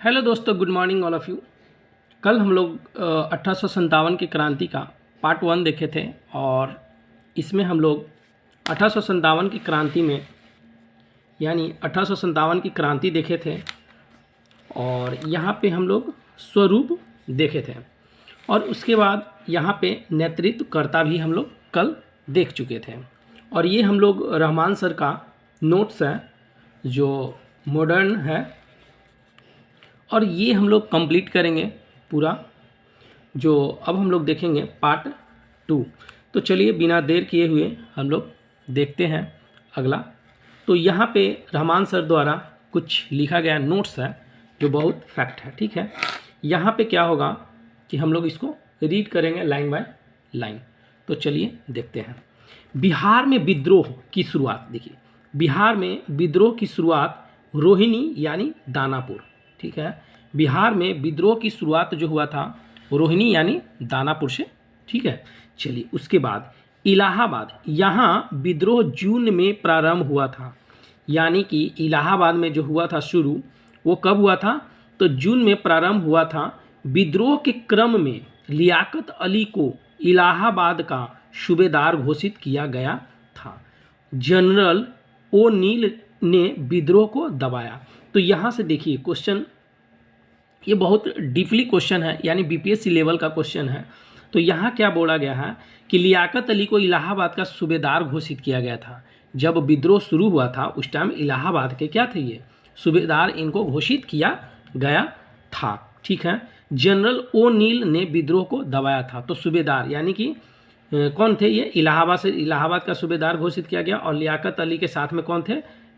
Hello दोस्तों, good morning all of you. कल हम लोग 1857 की क्रांति का पार्ट 1 देखे थे और इसमें हम लोग 1857 की क्रांति में यानी 1857 की क्रांति देखे थे और यहाँ पे हम लोग स्वरूप देखे थे और उसके बाद यहाँ पे नेतृत्वकर्ता भी हम लोग कल देख चुके थे। और ये हम लोग रहमान सर का नोट्स है जो मॉडर्न है और ये हम लोग कंप्लीट करेंगे पूरा, जो अब हम लोग देखेंगे पार्ट 2। तो चलिए बिना देर किए हुए हम लोग देखते हैं अगला। तो यहाँ पे रहमान सर द्वारा कुछ लिखा गया नोट्स है जो बहुत फैक्ट है, ठीक है। यहाँ पे क्या होगा कि हम लोग इसको रीड करेंगे लाइन बाय लाइन। तो चलिए देखते हैं। बिहार में विद्रोह की शुरुआत, देखिए बिहार में विद्रोह की शुरुआत रोहिणी यानी दानापुर, ठीक है। बिहार में विद्रोह की शुरुआत जो हुआ था रोहिणी यानी दानापुर से, ठीक है। चलिए उसके बाद इलाहाबाद, यहाँ विद्रोह जून में प्रारंभ हुआ था, यानी कि इलाहाबाद में जो हुआ था शुरू वो कब हुआ था, तो जून में प्रारंभ हुआ था। विद्रोह के क्रम में लियाकत अली को इलाहाबाद का सूबेदार घोषित किया गया था। जनरल ओ नील ने विद्रोह को दबाया। तो यहाँ से देखिए क्वेश्चन, ये बहुत डीपली क्वेश्चन है, यानी बीपीएससी लेवल का क्वेश्चन है। तो यहाँ क्या बोला गया है कि लियाकत अली को इलाहाबाद का सूबेदार घोषित किया गया था। जब विद्रोह शुरू हुआ था उस टाइम इलाहाबाद के क्या थे, ये सूबेदार इनको घोषित किया गया था, ठीक है। जनरल ओ नील ने विद्रोह को दबाया था। तो सूबेदार यानी कि कौन थे, ये इलाहाबाद से इलाहाबाद का सूबेदार घोषित किया गया और लियाकत अली के साथ में कौन थे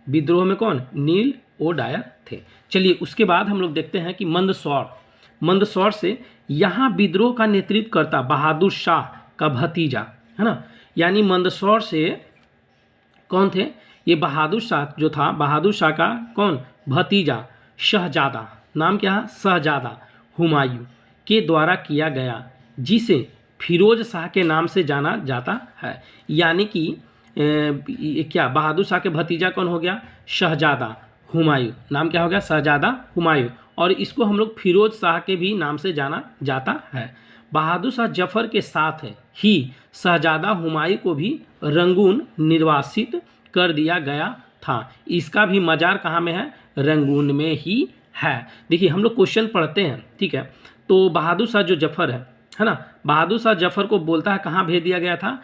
विद्रोह में, कौन, नील ओ डायर थे। चलिए उसके बाद हम लोग देखते हैं कि मंदसौर से यहाँ विद्रोह का नेतृत्व करता बहादुर शाह का भतीजा, है ना। यानी मंदसौर से कौन थे, ये बहादुर शाह जो था, बहादुर शाह का कौन भतीजा शहजादा, नाम क्या है, शहजादा हुमायूं के द्वारा किया गया, जिसे फिरोज शाह के नाम से जाना जाता है। यानी कि क्या बहादुर शाह के भतीजा कौन हो गया, शहजादा हुमायूं, नाम क्या हो गया, शहजादा हुमायूं। और इसको हम लोग फिरोज शाह के भी नाम से जाना जाता है। बहादुर शाह जफर के साथ ही शहजादा हुमायूं को भी रंगून निर्वासित कर दिया गया था। इसका भी मजार कहाँ में है, रंगून में ही है। देखिए हम लोग क्वेश्चन पढ़ते हैं, ठीक है। तो बहादुर शाह जो जफर है ना, बहादुर शाह जफर को बोलता है कहाँ भेज दिया गया था,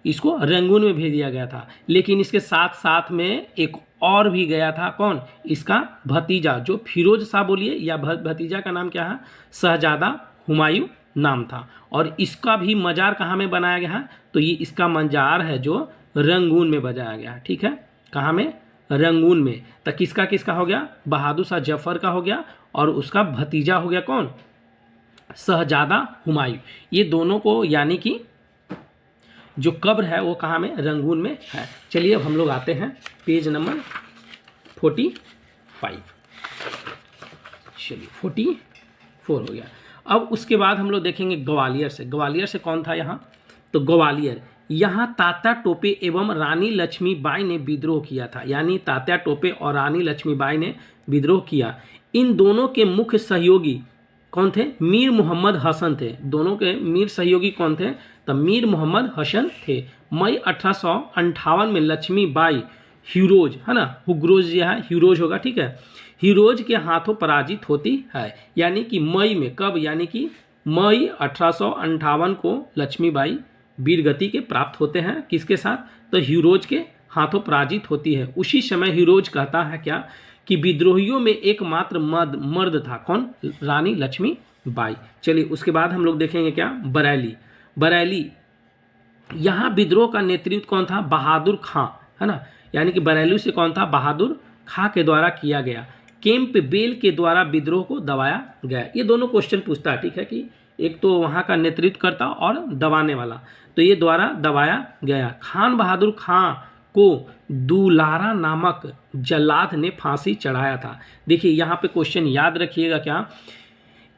इसको रंगून में भेज दिया गया था। लेकिन इसके साथ साथ में एक और भी गया था, कौन, इसका भतीजा जो फिरोज शाह बोलिए या भतीजा का नाम क्या है, शहजादा हुमायूं नाम था। और इसका भी मजार कहाँ में बनाया गया है, तो ये इसका मजार है जो रंगून में बजाया गया है, ठीक है। कहाँ में, रंगून में। तो किसका किसका हो गया, बहादुर शाह जफर का हो गया और उसका भतीजा हो गया कौन, शहजादा हुमायूं। ये दोनों को यानी कि जो कब्र है वो कहाँ में, रंगून में है। चलिए अब हम लोग आते हैं पेज नंबर 45। चलिए 44 हो गया। अब उसके बाद हम लोग देखेंगे ग्वालियर से। ग्वालियर से कौन था यहाँ, तो ग्वालियर, यहाँ तात्या टोपे एवं रानी लक्ष्मीबाई ने विद्रोह किया था। यानी तात्या टोपे और रानी लक्ष्मीबाई ने विद्रोह किया। इन दोनों के मुख्य सहयोगी कौन थे, मीर मोहम्मद हसन थे। दोनों के मीर सहयोगी कौन थे, तो मीर मोहम्मद हसन थे। मई 1858 में लक्ष्मीबाई हीरोज, है ना, हुग्रोज यह है, हीरोज होगा, ठीक है, हीरोज के हाथों पराजित होती है। यानी कि मई में, कब, यानी कि मई 1858 को लक्ष्मीबाई वीरगति के प्राप्त होते हैं, किसके साथ, तो हीरोज के हाथों पराजित होती है। उसी समय हीरोज कहता है क्या, कि विद्रोहियों में एकमात्र मर्द था, कौन, रानी लक्ष्मीबाई। चलिए उसके बाद हम लोग देखेंगे क्या, बरेली, यहाँ विद्रोह का नेतृत्व कौन था, बहादुर खां, है ना। यानी कि बरेली से कौन था, बहादुर खां के द्वारा किया गया। कैंप बेल के द्वारा विद्रोह को दबाया गया। ये दोनों क्वेश्चन पूछता है, ठीक है, कि एक तो वहाँ का नेतृत्व करता और दबाने वाला, तो ये द्वारा दबाया गया। खान बहादुर खां को दुलारा नामक जल्लाद ने फांसी चढ़ाया था। देखिए यहाँ पे क्वेश्चन याद रखिएगा क्या,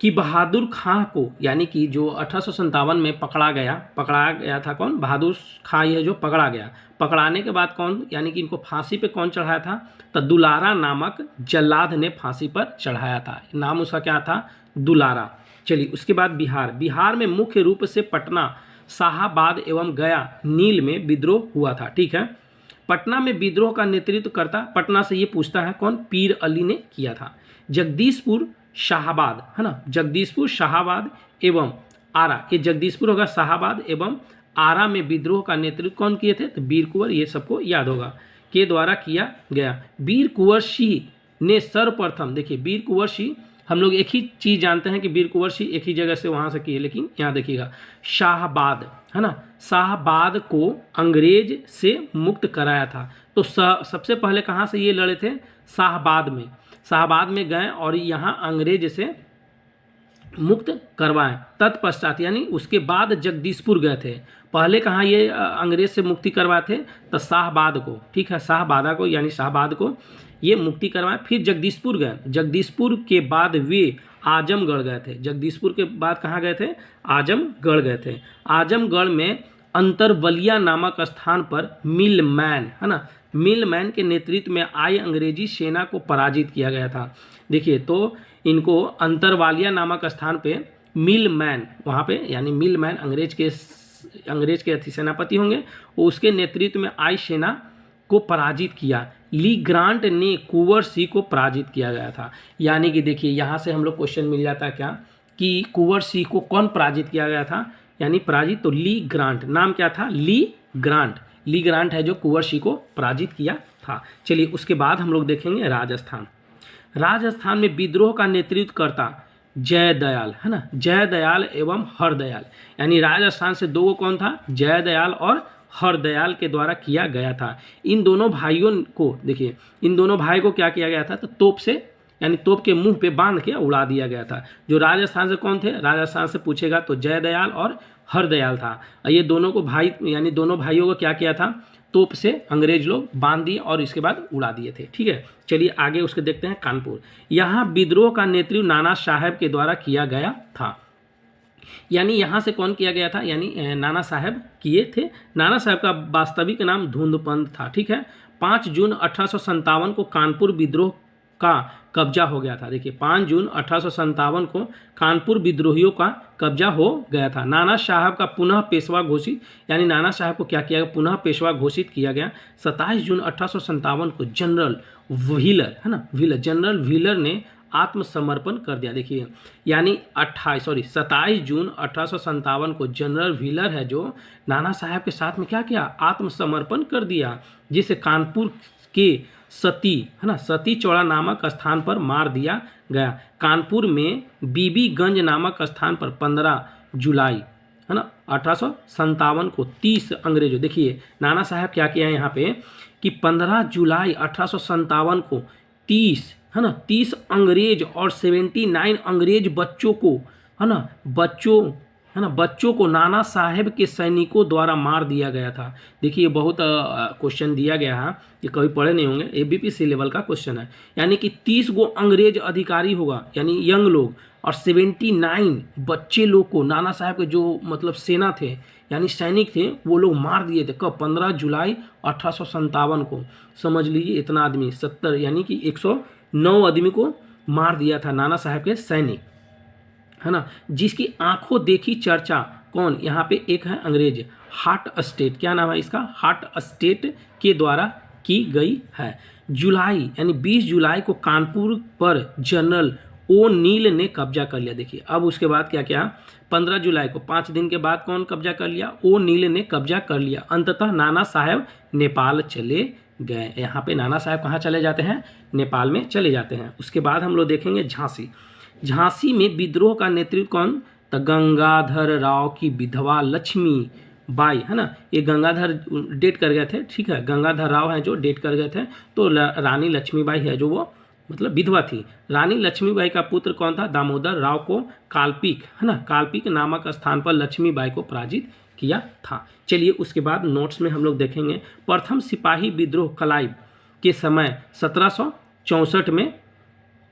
कि बहादुर खां को, यानी कि जो 1857 में पकड़ा गया था कौन, बहादुर खां, ये जो पकड़ा गया, पकड़ाने के बाद कौन, यानी कि इनको फांसी पे कौन चढ़ाया था, तो दुलारा नामक जल्लाद ने फांसी पर चढ़ाया था। नाम उसका क्या था, दुलारा। चलिए उसके बाद बिहार में मुख्य रूप से पटना, शाहाबाद एवं गया, नील में विद्रोह हुआ था। ठीक है, पटना में विद्रोह का नेतृत्व करता, पटना से ये पूछता है कौन, पीर अली ने किया था। जगदीशपुर, शाहाबाद, है ना, जगदीशपुर, शाहाबाद एवं आरा, ये जगदीशपुर होगा, शाहाबाद एवं आरा में विद्रोह का नेतृत्व कौन किए थे, तो वीर कुंवर, ये सबको याद होगा, के द्वारा किया गया। वीर कुंवर सिंह ने सर्वप्रथम, देखिए वीर कुंवर सिंह, हम लोग एक ही चीज़ जानते हैं कि वीर कुंवर सिंह एक ही जगह से वहाँ से किए, लेकिन यहाँ देखिएगा शाहाबाद, है ना, शाहाबाद को अंग्रेज से मुक्त कराया था। तो सबसे पहले कहाँ से ये लड़े थे, शाहाबाद में गए और यहाँ अंग्रेज से मुक्त करवाएं। तत्पश्चात यानी उसके बाद जगदीशपुर गए थे। पहले कहाँ ये अंग्रेज से मुक्ति करवाए थे, तो शाहाबाद को, ठीक है, शाहाबाद को ये मुक्ति करवाएं। फिर जगदीशपुर गए, जगदीशपुर के बाद वे आजमगढ़ गए थे। जगदीशपुर के बाद कहाँ गए थे, आजमगढ़ गए थे। आजमगढ़ में अंतरवलिया नामक स्थान पर मिलमैन, है ना, मिलमैन के नेतृत्व में आई अंग्रेजी सेना को पराजित किया गया था। देखिए तो इनको अंतरवालिया नामक स्थान पे मिलमैन, वहाँ पे यानी मिलमैन अंग्रेज के सेनापति होंगे, उसके नेतृत्व में आई सेना को पराजित किया। ली ग्रांट ने कुंवर सिंह को पराजित किया गया था। यानी कि देखिए यहाँ से हम लोग क्वेश्चन मिल जाता है क्या, कि कुंवर सिंह को कौन पराजित किया गया था, यानी पराजित, तो ली ग्रांट, नाम क्या था, ली ग्रांट है जो कुंवर सिंह को पराजित किया था। चलिए उसके बाद हम लोग देखेंगे राजस्थान में विद्रोह का नेतृत्व करता जयदयाल, है ना, जयदयाल एवं हरदयाल, यानी राजस्थान से दो कौन था, जयदयाल और हरदयाल के द्वारा किया गया था। इन दोनों भाइयों को, देखिए इन दोनों भाई को क्या किया गया था, तो तोप से, यानी तोप के मुंह पे बांध के उड़ा दिया गया था। जो राजस्थान से कौन थे, राजस्थान से पूछेगा तो जयदयाल और हरदयाल था। ये दोनों को भाई, यानी दोनों भाइयों को क्या किया था, तोप से अंग्रेज लोग बांध दिए और इसके बाद उड़ा दिए थे। ठीक है, चलिए आगे उसके देखते हैं। कानपुर, यहाँ विद्रोह का नेतृत्व नाना साहेब के द्वारा किया गया था। यानी यहाँ से कौन किया गया था, यानी नाना साहेब किए थे। नाना साहेब का वास्तविक नाम धुंधपंत था। ठीक है, 5 जून 1857 को कानपुर विद्रोह का कब्जा हो गया था। देखिए 5 जून 1857 को कानपुर विद्रोहियों का कब्जा हो गया था। नाना साहब का पुनः पेशवा घोषित, यानी नाना साहब को क्या किया गया, पुनः पेशवा घोषित किया गया। 27 जून 1857 को जनरल व्हीलर, है ना, जनरल व्हीलर ने आत्मसमर्पण कर दिया। देखिए यानी 27 जून 1857 को जनरल व्हीलर है जो नाना साहब के साथ में क्या किया, आत्मसमर्पण कर दिया, जिसे कानपुर के सती, है ना, सती चौड़ा नामक स्थान पर मार दिया गया। कानपुर में बीबीगंज नामक स्थान पर 15 जुलाई, है ना, 1857 को 30 अंग्रेजों, देखिए नाना साहब क्या किया है यहाँ पे कि 15 जुलाई 1857 को 30, है ना, 30 अंग्रेज और 79 अंग्रेज बच्चों को, है ना, बच्चों को नाना साहेब के सैनिकों द्वारा मार दिया गया था। देखिए बहुत क्वेश्चन दिया गया है, ये कभी पढ़े नहीं होंगे, ABPC लेवल का क्वेश्चन है। यानी कि 30 गो अंग्रेज अधिकारी होगा, यानी यंग लोग, और 79 बच्चे लोग को नाना साहब के जो मतलब सेना थे, यानी सैनिक थे, वो लोग मार दिए थे। कब, 15 जुलाई 1857 को। समझ लीजिए इतना आदमी, 70 यानी कि 109 आदमी को मार दिया था नाना साहब के सैनिक, है ना, जिसकी आंखों देखी चर्चा कौन, यहाँ पे एक है अंग्रेज, हार्ट स्टेट, क्या नाम है इसका, हार्ट स्टेट के द्वारा की गई है। जुलाई यानी 20 जुलाई को कानपुर पर जनरल ओ नील ने कब्जा कर लिया। देखिए अब उसके बाद क्या क्या, 15 जुलाई को 5 दिन के बाद कौन कब्जा कर लिया, ओ नील ने कब्जा कर लिया। अंततः नाना साहब नेपाल चले गए। यहाँ पे नाना साहब कहाँ चले जाते हैं, नेपाल में चले जाते हैं। उसके बाद हम लोग देखेंगे झांसी में विद्रोह का नेतृत्व कौन, तो गंगाधर राव की विधवा लक्ष्मी बाई, है ना, ये गंगाधर डेट कर गए थे। ठीक है, गंगाधर राव हैं जो डेट कर गए थे, तो रानी लक्ष्मीबाई है जो वो मतलब विधवा थी। रानी लक्ष्मीबाई का पुत्र कौन था, दामोदर राव को काल्पिक, है ना, काल्पिक नामक स्थान पर लक्ष्मीबाई को पराजित किया था। चलिए उसके बाद नोट्स में हम लोग देखेंगे प्रथम सिपाही विद्रोह क्लाइव के समय 1764 में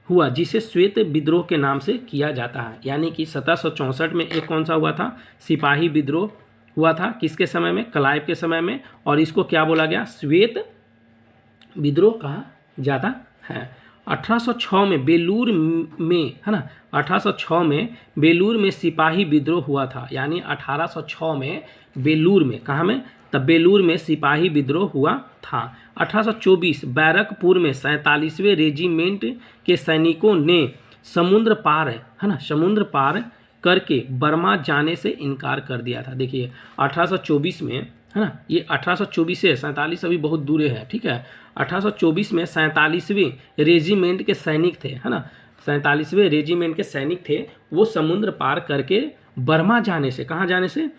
हुआ जिसे श्वेत विद्रोह के नाम से किया जाता है। यानी कि 1764 में एक कौन सा हुआ था, सिपाही विद्रोह हुआ था, किसके समय में, क्लाइव के समय में, और इसको क्या बोला गया, श्वेत विद्रोह कहा जाता है। 1806 में बेलूर में, है ना, 1806 में बेलूर में सिपाही विद्रोह हुआ था। यानी 1806 में बेलूर में, कहाँ में, तब बेलूर में सिपाही विद्रोह हुआ था। 1824 बैरकपुर में 47वें रेजिमेंट के सैनिकों ने समुद्र पार, है ना, समुद्र पार करके बर्मा जाने से इनकार कर दिया था। देखिए 1824 में, है ना, ये 1824 से 47 अभी बहुत दूर है, ठीक है। 1824 में 47वें रेजिमेंट के सैनिक थे, है ना, 47वें रेजिमेंट के सैनिक थे, वो समुद्र पार करके बर्मा जाने से, कहाँ जाने से,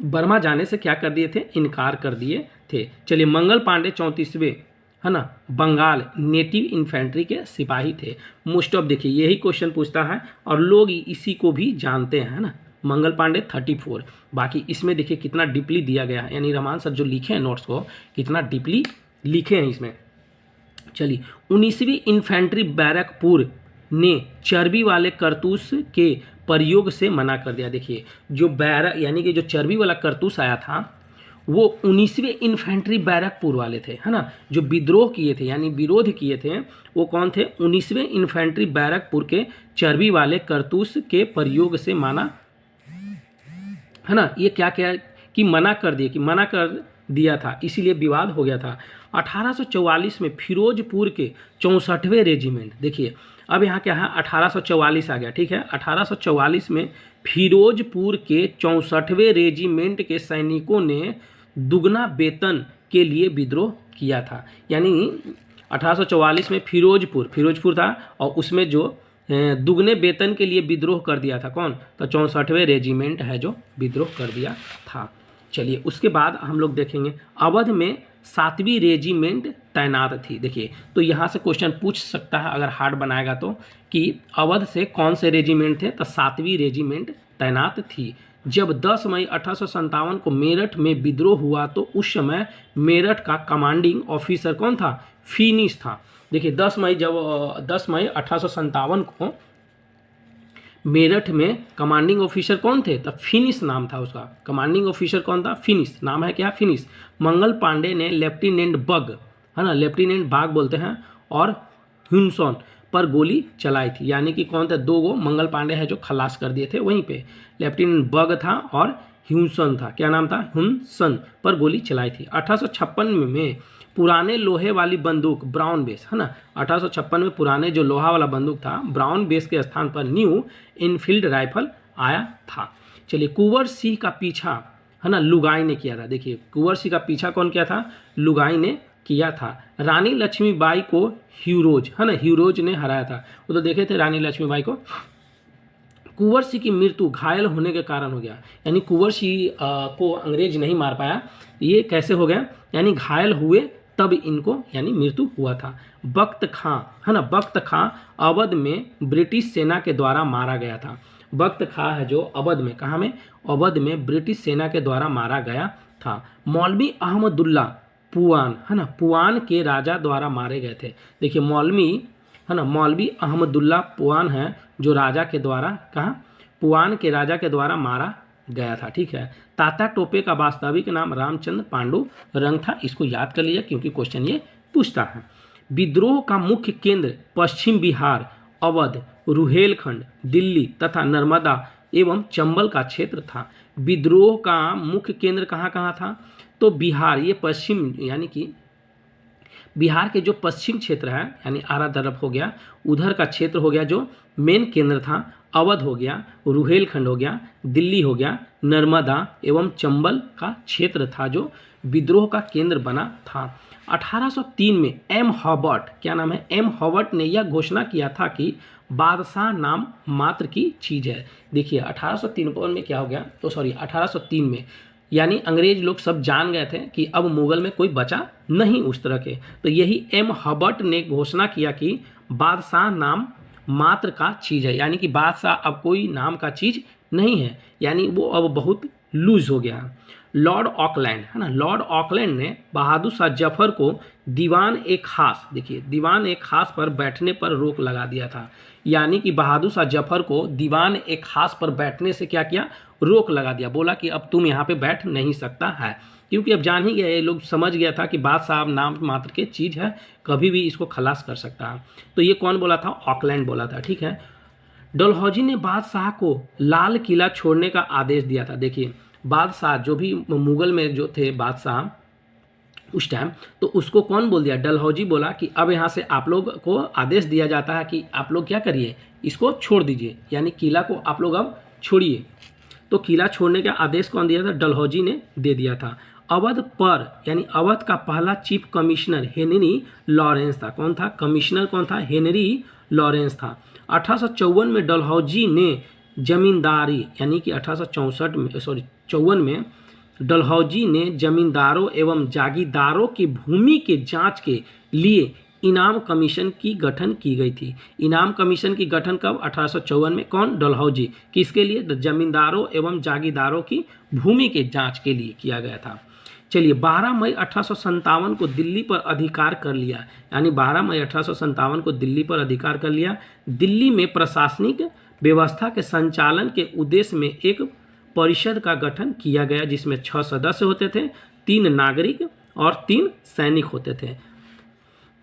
बर्मा जाने से क्या कर दिए थे, इनकार कर दिए थे। चलिए मंगल पांडे 34वें, है ना, बंगाल नेटिव इन्फेंट्री के सिपाही थे। मोस्ट ऑफ देखिए यही क्वेश्चन पूछता है और लोग इसी को भी जानते हैं, है ना, मंगल पांडे 34। बाकी इसमें देखिए कितना डीपली दिया गया है, यानी रहमान सर जो लिखे हैं नोट्स को कितना डीपली लिखे हैं इसमें। चलिए 19वीं इन्फेंट्री बैरकपुर ने चर्बी वाले कारतूस के प्रयोग से मना कर दिया। देखिए जो बैरक यानी कि जो चर्बी वाला कारतूस आया था वो 19वीं इन्फेंट्री बैरकपुर वाले थे, है ना, जो विद्रोह किए थे यानी विरोध किए थे, वो कौन थे, 19वीं इन्फेंट्री बैरकपुर के चर्बी वाले कारतूस के प्रयोग से माना, है ना, ये क्या क्या कि मना कर दिए, कि मना कर दिया था, इसीलिए विवाद हो गया था। 1844 में फिरोजपुर के 64वें रेजिमेंट, देखिए अब यहाँ क्या है, 1844 आ गया, ठीक है। 1844 में फिरोजपुर के 64वें रेजिमेंट के सैनिकों ने दुगना वेतन के लिए विद्रोह किया था। यानी 1844 में फिरोजपुर था और उसमें जो दुगने वेतन के लिए विद्रोह कर दिया था, कौन, तो 64वें रेजिमेंट है जो विद्रोह कर दिया था। चलिए उसके बाद हम लोग देखेंगे अवध में 7वीं रेजिमेंट तैनात थी। देखिए तो यहाँ से क्वेश्चन पूछ सकता है अगर हार्ड बनाएगा तो, कि अवध से कौन से रेजिमेंट थे, तो 7वीं रेजिमेंट तैनात थी। जब 10 मई 1857 को मेरठ में विद्रोह हुआ तो उस समय मेरठ का कमांडिंग ऑफिसर कौन था, फिनिश था। देखिए 10 मई 1857 को मेरठ में कमांडिंग ऑफिसर कौन थे, तो फिनिश नाम था उसका, कमांडिंग ऑफिसर कौन था, फिनिश नाम है, क्या, फिनिश। मंगल पांडे ने लेफ्टिनेंट बग, है ना, लेफ्टिनेंट बाग बोलते हैं, और ह्यूनसन पर गोली चलाई थी। यानी कि कौन थे, 2 गो मंगल पांडे हैं जो खलास कर दिए थे वहीं पे, लेफ्टिनेंट बग था और ह्यूनसन था, क्या नाम था, ह्यूनसन पर गोली चलाई थी। 1856 में पुराने लोहे वाली बंदूक ब्राउन बेस, है ना, 1856 में पुराने जो लोहा वाला बंदूक था ब्राउन बेस के स्थान पर न्यू इनफील्ड राइफल आया था। चलिए कुंवर सिंह का पीछा, है ना, लुगाई ने किया था। देखिए कुंवर सिंह का पीछा कौन किया था, लुगाई ने किया था। रानी लक्ष्मीबाई को ह्यूरोज, है ना, ह्यूरोज ने हराया था। वो तो देखे थे रानी लक्ष्मीबाई को। कुंवर सिंह की मृत्यु घायल होने के कारण हो गया, यानी कुंवर सिंह को अंग्रेज नहीं मार पाया, ये कैसे हो गया, यानी घायल हुए तब इनको यानी मृत्यु हुआ था। बख्त खां, है ना, बख्त खां अवध में ब्रिटिश सेना के द्वारा मारा गया था। बख्त खां है जो अवध में, कहाँ में, अवध में ब्रिटिश सेना के द्वारा मारा गया था। मौलवी अहमदुल्ला पुआन, है ना, पुआन के राजा द्वारा मारे गए थे। देखिए मौलवी, है ना, मौलवी अहमदुल्ला पुआन है जो राजा के द्वारा, कहाँ, पुआन के राजा के द्वारा मारा गया था, ठीक है। तात्या टोपे का वास्तविक नाम रामचंद्र पांडु रंग था, इसको याद कर लीजिए क्योंकि क्वेश्चन ये पूछता है। विद्रोह का मुख्य केंद्र पश्चिम बिहार, अवध, रुहेलखंड, दिल्ली तथा नर्मदा एवं चंबल का क्षेत्र था। विद्रोह का मुख्य केंद्र कहाँ कहाँ था, तो बिहार, ये पश्चिम यानी कि बिहार के जो पश्चिम क्षेत्र है यानी आरा तरफ हो गया, उधर का क्षेत्र हो गया जो मेन केंद्र था। अवध हो गया, रुहेलखंड हो गया, दिल्ली हो गया, नर्मदा एवं चंबल का क्षेत्र था जो विद्रोह का केंद्र बना था। 1803 में एम हॉबर्ट, क्या नाम है, एम हॉबर्ट ने यह घोषणा किया था कि बादशाह नाम मात्र की चीज़ है। देखिए 1853 में क्या हो गया, तो सॉरी 1803 में, यानी अंग्रेज लोग सब जान गए थे कि अब मुगल में कोई बचा नहीं उस तरह के, तो यही एम हॉबर्ट ने घोषणा किया कि बादशाह नाम मात्र का चीज़ है, यानी कि बादशाह अब कोई नाम का चीज़ नहीं है, यानी वो अब बहुत लूज हो गया है। लॉर्ड ऑकलैंड, है ना, लॉर्ड ऑकलैंड ने बहादुर शाह जफर को दीवान ए खास, देखिए दीवान ए खास पर बैठने पर रोक लगा दिया था। यानी कि बहादुर शाह जफर को दीवान ए खास पर बैठने से क्या किया, रोक लगा दिया, बोला कि अब तुम यहाँ पे बैठ नहीं सकता है, क्योंकि अब जान ही गए, ये लोग समझ गया था कि बादशाह नाम मात्र के चीज़ है, कभी भी इसको खलास कर सकता है। तो ये कौन बोला था, ऑकलैंड बोला था, ठीक है। डलहौजी ने बादशाह को लाल किला छोड़ने का आदेश दिया था। देखिए बादशाह जो भी मुगल में जो थे बादशाह उस टाइम, तो उसको कौन बोल दिया, डलहौजी बोला कि अब यहाँ से आप लोग को आदेश दिया जाता है कि आप लोग क्या करिए, इसको छोड़ दीजिए, यानी किला को आप लोग अब छोड़िए। तो किला छोड़ने का आदेश कौन दिया था, डलहौजी ने दे दिया था। अवध पर, यानी अवध का पहला चीफ कमिश्नर हेनरी लॉरेंस था। कौन था, कमिश्नर कौन था, हेनरी लॉरेंस था। 1854 में डलहौजी ने जमींदारी, यानी कि 1854 में डलहौजी ने जमींदारों एवं जागीरदारों की भूमि के जांच के लिए इनाम कमीशन की गठन की गई थी। इनाम कमीशन की गठन कब, 1854 में। कौन, डलहौजी, किसके लिए, जमींदारों एवं जागीरदारों की भूमि के जांच के लिए किया गया था। चलिए 12 मई 1857 को दिल्ली पर अधिकार कर लिया, यानी 12 मई 1857 को दिल्ली पर अधिकार कर लिया। दिल्ली में प्रशासनिक व्यवस्था के संचालन के उद्देश्य में एक परिषद का गठन किया गया, जिसमें 6 सदस्य होते थे, 3 नागरिक और 3 सैनिक होते थे।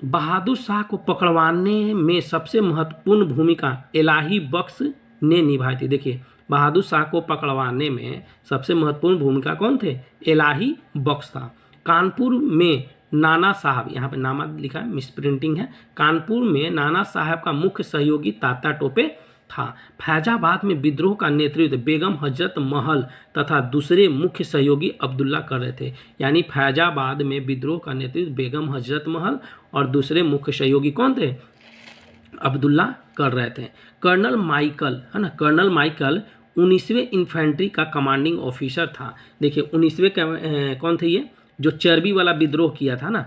बहादुर शाह को पकड़वाने में सबसे महत्वपूर्ण भूमिका इलाही बख्श ने निभाई थी। देखिए बहादुर शाह को पकड़वाने में सबसे महत्वपूर्ण भूमिका कौन थे, इलाही बख्श था। कानपुर में नाना साहब, यहाँ पे नामा लिखा है, मिसप्रिंटिंग है, कानपुर में नाना साहब का मुख्य सहयोगी तात्या टोपे था। फैजाबाद में विद्रोह का नेतृत्व बेगम हजरत महल तथा दूसरे मुख्य सहयोगी अब्दुल्ला कर रहे थे। यानी फैजाबाद में विद्रोह का नेतृत्व बेगम हजरत महल और दूसरे मुख्य सहयोगी कौन थे, अब्दुल्ला कर रहे थे। कर्नल माइकल, है ना, कर्नल माइकल 19वें इन्फेंट्री का कमांडिंग ऑफिसर था। देखिए 19वें कौन थे, ये जो चर्बी वाला विद्रोह किया था ना,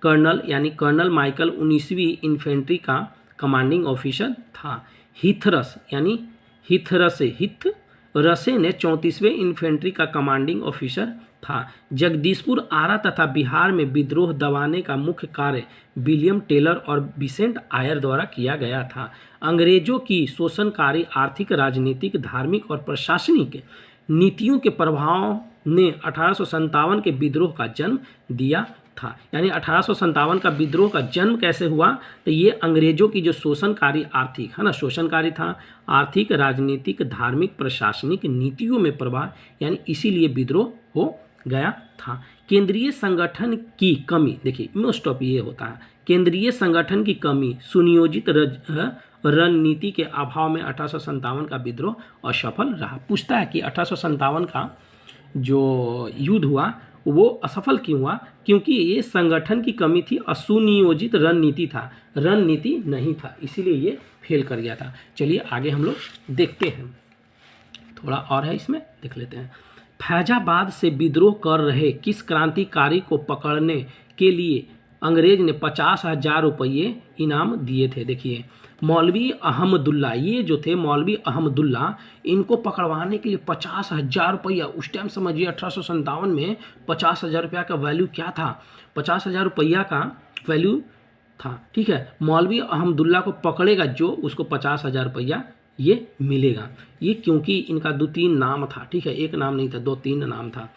कर्नल, यानी कर्नल माइकल 19वीं इन्फेंट्री का कमांडिंग ऑफिसर था। हिथरस, यानी हिथरसे ने 34वें इन्फेंट्री का कमांडिंग ऑफिसर था। जगदीशपुर, आरा तथा बिहार में विद्रोह दबाने का मुख्य कार्य विलियम टेलर और विसेंट आयर द्वारा किया गया था। अंग्रेजों की शोषणकारी आर्थिक, राजनीतिक, धार्मिक और प्रशासनिक नीतियों के प्रभाव ने 1857 के विद्रोह का जन्म दिया था। यानी 1857 का विद्रोह का जन्म कैसे हुआ, तो ये अंग्रेजों की जो शोषणकारी आर्थिक, है ना, शोषणकारी था, आर्थिक, राजनीतिक, धार्मिक, प्रशासनिक नीतियों में प्रभाव, यानी इसीलिए विद्रोह हो गया था। केंद्रीय संगठन की कमी, देखिए मोस्ट ऑफ ये होता है, केंद्रीय संगठन की कमी, सुनियोजित रणनीति के अभाव में 1857 का विद्रोह असफल रहा। पूछता है कि 1857 का जो युद्ध हुआ वो असफल क्यों हुआ, क्योंकि ये संगठन की कमी थी, असुनियोजित रणनीति था, रणनीति नहीं था, इसीलिए ये फेल कर गया था। चलिए आगे हम लोग देखते हैं, थोड़ा और है इसमें, देख लेते हैं। फैजाबाद से विद्रोह कर रहे किस क्रांतिकारी को पकड़ने के लिए अंग्रेज ने 50,000 रुपये इनाम दिए थे। देखिए मौलवी अहमदुल्ला, ये जो थे मौलवी अहमदुल्ला, इनको पकड़वाने के लिए 50,000 रुपया, उस टाइम समझिए 1857 में 50,000 रुपया का वैल्यू क्या था, 50,000 रुपया का वैल्यू था, ठीक है। मौलवी अहमदुल्ला को पकड़ेगा जो, उसको 50,000 रुपया ये मिलेगा। ये क्योंकि इनका 2-3 नाम था, ठीक है, एक नाम नहीं था, 2-3 नाम था।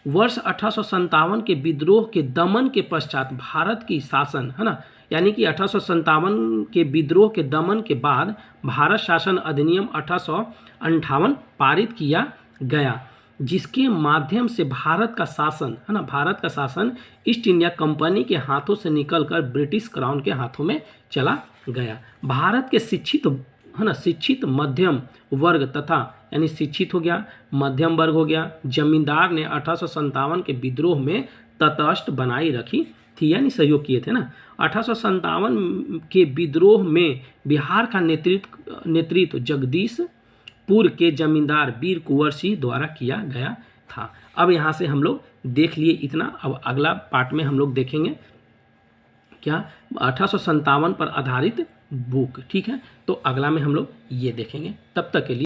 वर्ष 1857 के विद्रोह के दमन के पश्चात भारत की शासन, है ना, यानी कि 1857 के विद्रोह के दमन के बाद भारत शासन अधिनियम 1858 पारित किया गया, जिसके माध्यम से भारत का शासन, है ना, भारत का शासन ईस्ट इंडिया कंपनी के हाथों से निकलकर ब्रिटिश क्राउन के हाथों में चला गया। भारत के शिक्षित, है ना, शिक्षित मध्यम वर्ग तथा, यानी शिक्षित हो गया, मध्यम वर्ग हो गया, जमींदार ने 1857 के विद्रोह में तटस्थ बनाई रखी थी, यानी सहयोग किए थे ना। 1857 के विद्रोह में बिहार का नेतृत्व जगदीशपुर के जमींदार वीर कुंवर सिंह द्वारा किया गया था। अब यहाँ से हम लोग देख लिए इतना। अब अगला पार्ट में हम लोग देखेंगे क्या, 1857 पर आधारित बुक, ठीक है। तो अगला में हम लोग ये देखेंगे, तब तक के लिए